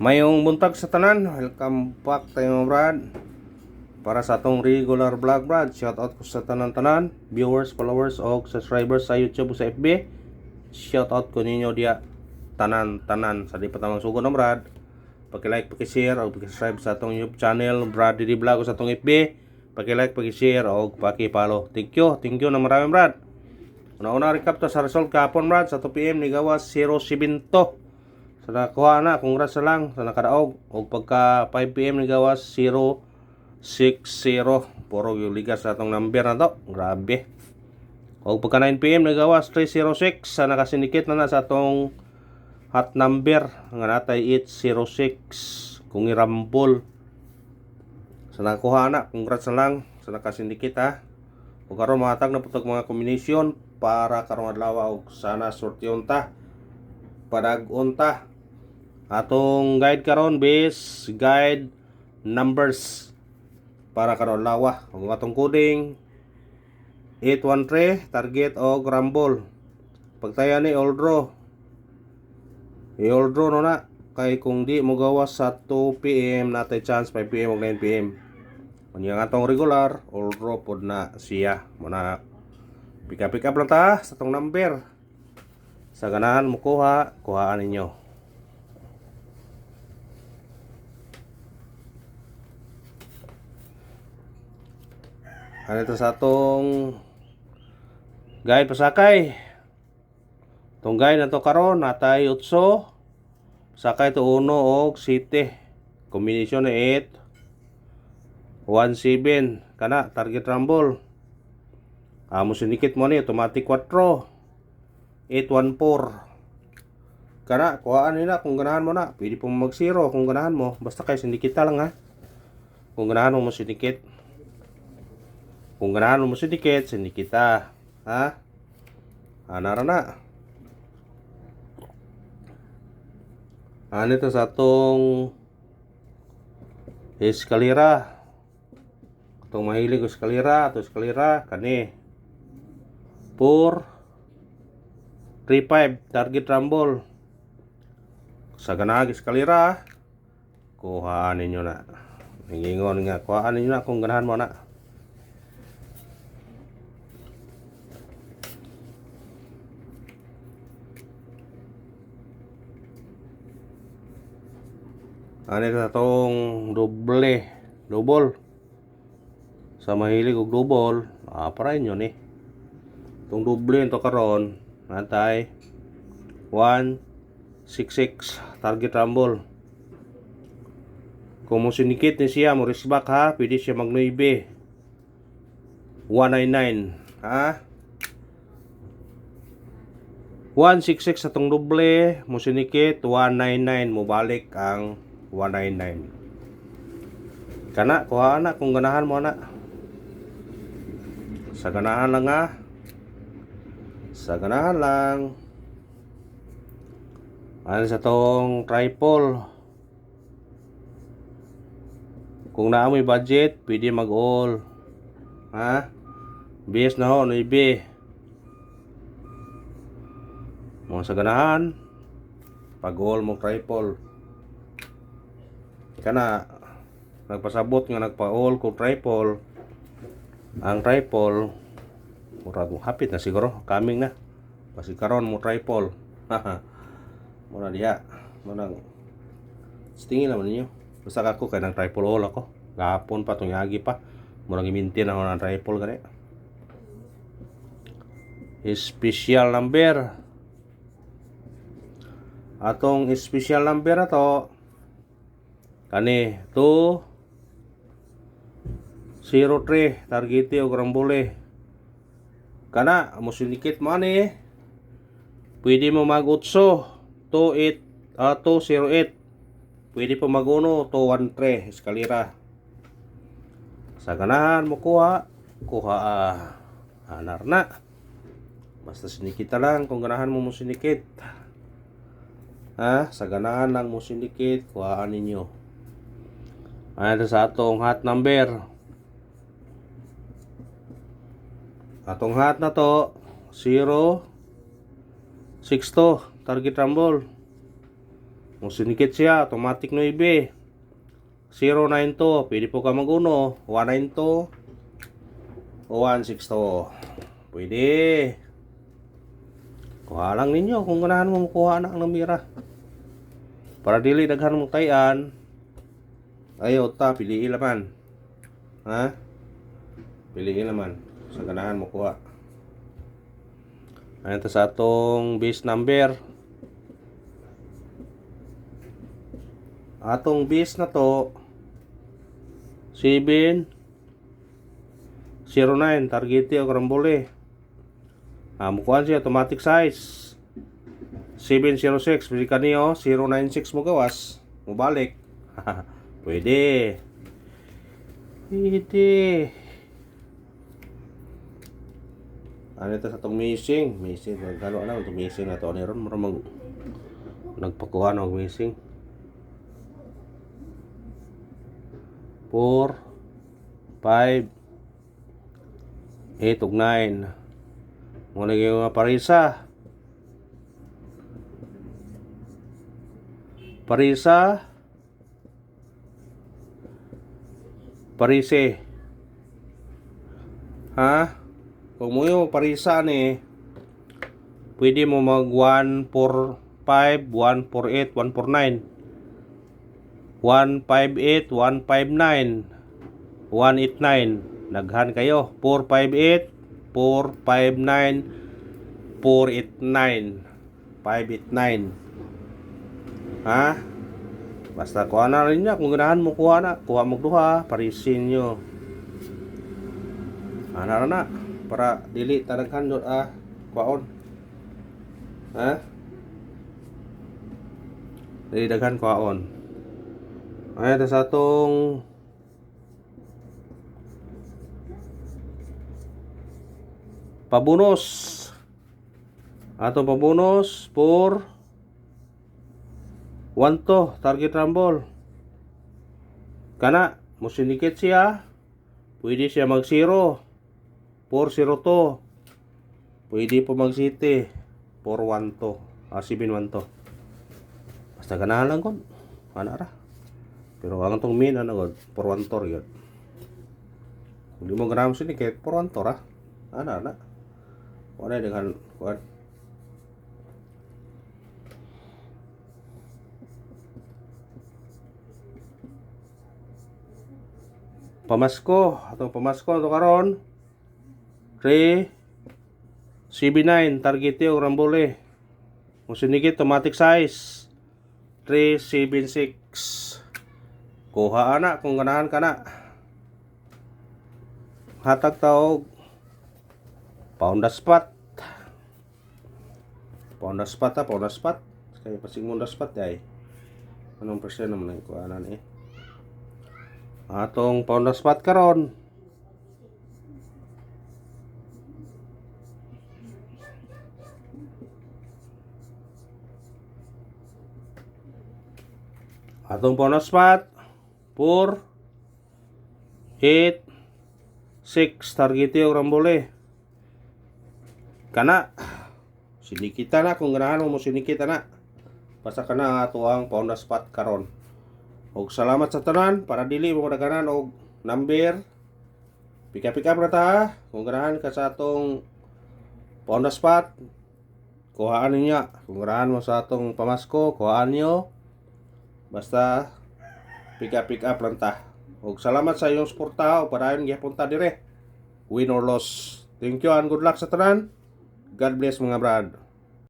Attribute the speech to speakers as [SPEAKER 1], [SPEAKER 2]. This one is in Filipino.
[SPEAKER 1] Mayong buntag sa tanan, welcome back tayo brad. Para sa atong regular vlog brad, shout out ko sa tanan-tanan, viewers, followers o subscribers sa YouTube o sa FB. Shout out ko ninyo dia tanan-tanan sa di pa tamang sugod na brad. Paki-like, paki-share o paki-subscribe sa atong YouTube channel Brad Didi Vlog o sa atong FB. Paki-like, paki-share o paki-follow. Thank you na maraming brad. Una-una recap to sa result kahapon brad sa 2 PM ni gawas 0-7 sa nakuha na, congrats na lang sa nakadaog. O pagka 5 PM ni gawas 0-6-0. Puro yung ligas sa atong number na to. Grabe. O pagka 9 PM ni gawas 3-0-6 sa nakasindikit na sa atong hot number nga natay 8-0-6 kung irambol sa nakuha na, congrats na lang sa nakasindikit ha. O karon matag na putog mga combination para karong adlaw og sana sortiyon ta padag-on ta. Atong guide karon base guide numbers para karon lawa. Ang atong coding 813 target og rumble. Pagtaya ni all draw. I-all draw no na kay kung di mo gawas sa 2 PM natay chance 5 PM ug 9 PM. Unya nga atong regular all draw pod na siya. Muna pick up lang ta sa atong number. Sa ganahan mo kuhaan ninyo. Ano ito sa atong guide pasakay. Itong guide na to karon natay 8. Sakay to 1 og 7. Combination na 8 1-7 kana target rumble. Amo sinikit mo ni automatic 4 8-1-4 kana kuhaan nila kung ganahan mo na. Pwede pong mag 0 kung ganahan mo, basta kay sindikita lang ha. Kung ganahan mo sindikit, kung ganahan mo sindikita ha. Anara na. Ano ito sa atong eskalera. Itong mahilig eskalera, ito eskalera kani 4-3-5 target rumble. Sa ganag eskalera kuhaan ninyo na. Ningingon nga kuhaan ninyo na kung ganahan mo na. Ano ito itong double sa mahilig og double para inyo ni itong double ito karon natay 1-6-6 target rumble. Kung mo sinikit ni siya mo risback ha, pwede siya mag 9 199 ha. 166 sa tong doble mo sinikit 199 mo balik ang 199 kana kuha na kung ganahan mo na. Sa ganahan lang ha, sa ganahan lang. Ano sa tong triple, kung naamoy budget pwede mag all ha. Base na ho 9 mo sa ganahan pag all mo triple kana nagpasabot nga nagpa-all ko triple. Ang triple murag hapit na siguro coming na kasi karon mo triple muna diha muna tingin naman ninyo basta ako kay nang triple all ako gahapon pa tong yagi pa murag i-maintain ako ng triple gani. Special number atong special number na to kani 2-0-3 targete og rambole kana mo sinikit mo ani pwede mo mag 8 2-0-8 pwede po mag 1 2-1-3 eskalera. Sa ganahan mo kuha anar na basta sinikita lang kung ganahan mo sinikit ha. Sa ganahan lang mo sinikit kuhaan ninyo. Ano sa atong hot number, atong hot na to 0-6-2 target rumble. Musinikit siya, automatic 9. 092, pwede po ka mag-uno. 192 o 162. Pwede. Kuha lang ninyo kung ganahan mo makuha na ang namira. Para dili daghan mong tayan. Ayaw ta, piliin naman. Ha? Piliin naman. Sa ganahan mo kuha. Ayan ta sa atong base number. Atong base na to 709 target o karambole. Mukuhan siya automatic size 706. Pwede ka niyo 096 mo gawas. Mubalik. Pwede. Pwede. Ano ito sa itong missing? Missing. Gano'n na itong missing na ito. Ano ron? Maramang nagpakuha ng missing. 4 5 8 ug 9. Muna yung mga parisa. Parise. Ha? Kung mo yung parisa ni, pwede mo mag 145, 148, 149. 158, 159, 189. Naghan kayo. 458, 459, 489, 589. Ha? Basta kuha na rin niya. Kung ganahan mo kuha na. Kuha mo duha. Parisin nyo. Ana na. Para dili tanaghan doon kuhaon. Ha? Dili daghan kuhaon. Ay, ito sa atong pabunos. Atong pabunos for 1 to target rumble. Kana musinikit siya. Pwede siya mag 0 402. Pwede po mag city 412. 712. Basta ganahan lang kon. Ana ra. Pero ang tong min ano god 412 yun. Kung di mo ganahan musinikit 412 ra. Ana na. Wala dengan kuan. Pamasko, atong pamasko ato karon 379 target yung rambole. Musinikit automatic size 376. Kuha ana kung ganahan ka na. Hatag taog pound spot. Pound spot. Kaya pasing mo spot ay. Anong presyo naman ang kuhanan eh. Atong pound spot karon. Atong pound spot 4 8 6 target yung rambole. Kana sinikita na kung ganahan mo sinikita na. Basta kana ato ang pound spot karon. Og salamat sa tanan para dili mo daganan og number. Pick up na ta kung ganahan ka sa atong pound spot. Kuhaan niya. Kung ganahan mo sa atong pamasko, kuhaan niyo. Basta pick up lang ta. Og salamat sa iyong suporta o para ayon gyapon ta dire. Win or loss. Thank you and good luck sa tanan. God bless mga brad.